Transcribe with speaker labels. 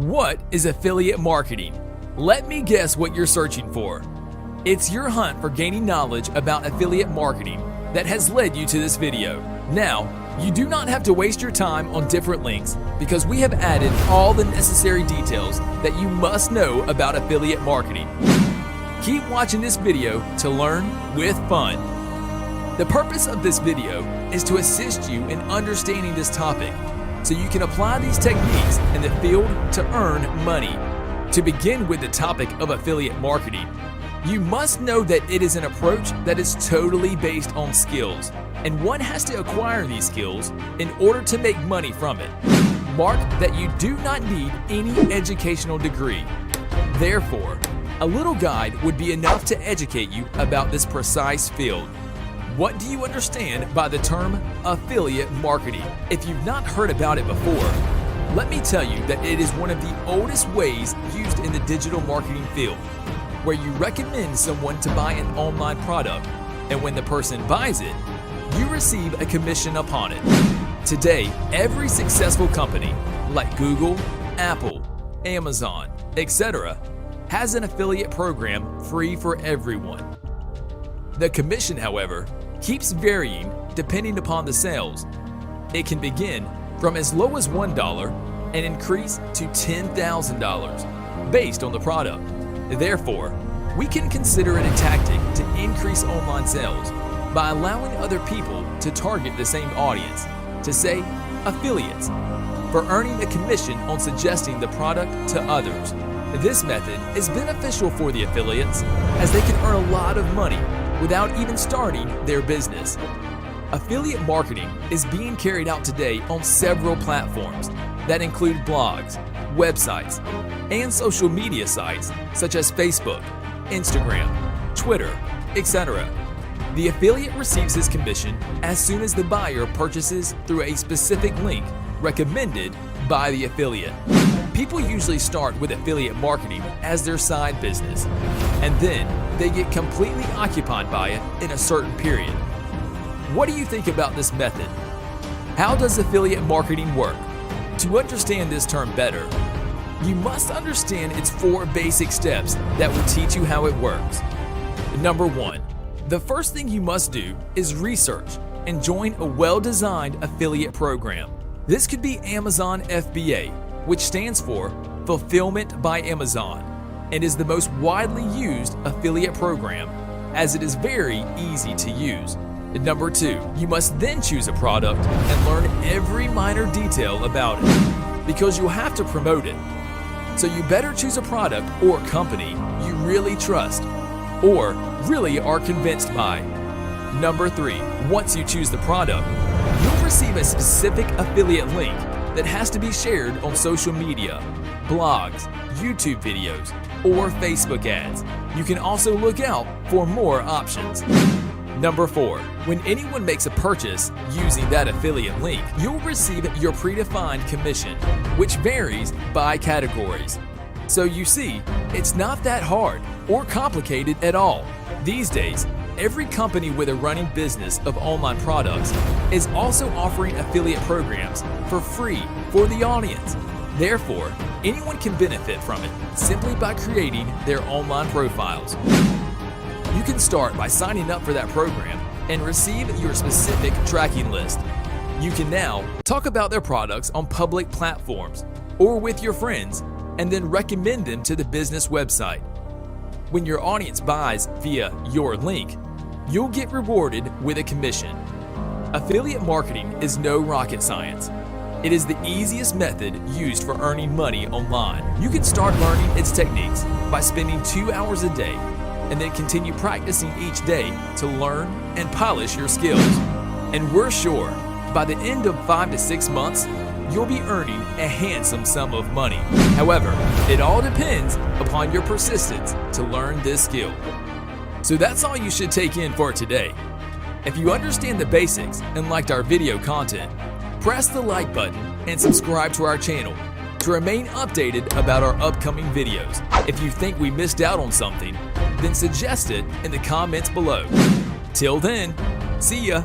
Speaker 1: What is affiliate marketing? Let me guess what you're searching for. It's your hunt for gaining knowledge about affiliate marketing that has led you to this video. Now, you do not have to waste your time on different links because we have added all the necessary details that you must know about affiliate marketing. Keep watching this video to learn with fun. The purpose of this video is to assist you in understanding this topic so you can apply these techniques in the field to earn money. To begin with the topic of affiliate marketing, you must know that it is an approach that is totally based on skills, and one has to acquire these skills in order to make money from it. Mark that you do not need any educational degree. Therefore, a little guide would be enough to educate you about this precise field. What do you understand by the term affiliate marketing? If you've not heard about it before, let me tell you that it is one of the oldest ways used in the digital marketing field, where you recommend someone to buy an online product, and when the person buys it, you receive a commission upon it. Today, every successful company like Google, Apple, Amazon, etc., has an affiliate program free for everyone. The commission, however, keeps varying depending upon the sales. It can begin from as low as $1 and increase to $10,000 based on the product. Therefore, we can consider it a tactic to increase online sales by allowing other people to target the same audience, to say affiliates, for earning a commission on suggesting the product to others. This method is beneficial for the affiliates as they can earn a lot of money without even starting their business. Affiliate marketing is being carried out today on several platforms that include blogs, websites, and social media sites such as Facebook, Instagram, Twitter, etc. The affiliate receives his commission as soon as the buyer purchases through a specific link recommended by the affiliate. People usually start with affiliate marketing as their side business, and then they get completely occupied by it in a certain period. What do you think about this method? How does affiliate marketing work? To understand this term better, you must understand its 4 basic steps that will teach you how it works. Number 1, the first thing you must do is research and join a well-designed affiliate program. This could be Amazon FBA, which stands for Fulfillment by Amazon, and is the most widely used affiliate program as it is very easy to use. Number 2, you must then choose a product and learn every minor detail about it because you'll have to promote it. So you better choose a product or company you really trust or really are convinced by. Number 3, once you choose the product, you'll receive a specific affiliate link that has to be shared on social media, blogs, YouTube videos, or Facebook ads. You can also look out for more options. Number 4, when anyone makes a purchase using that affiliate link, you'll receive your predefined commission, which varies by categories. So you see, it's not that hard or complicated at all. These days, every company with a running business of online products is also offering affiliate programs for free for the audience. Therefore, anyone can benefit from it simply by creating their online profiles. You can start by signing up for that program and receive your specific tracking list. You can now talk about their products on public platforms or with your friends and then recommend them to the business website. When your audience buys via your link, you'll get rewarded with a commission. Affiliate marketing is no rocket science. It is the easiest method used for earning money online. You can start learning its techniques by spending 2 hours a day and then continue practicing each day to learn and polish your skills. And we're sure by the end of 5 to 6 months, you'll be earning a handsome sum of money. However, it all depends upon your persistence to learn this skill. So that's all you should take in for today. If you understand the basics and liked our video content, press the like button and subscribe to our channel to remain updated about our upcoming videos. If you think we missed out on something, then suggest it in the comments below. Till then, see ya!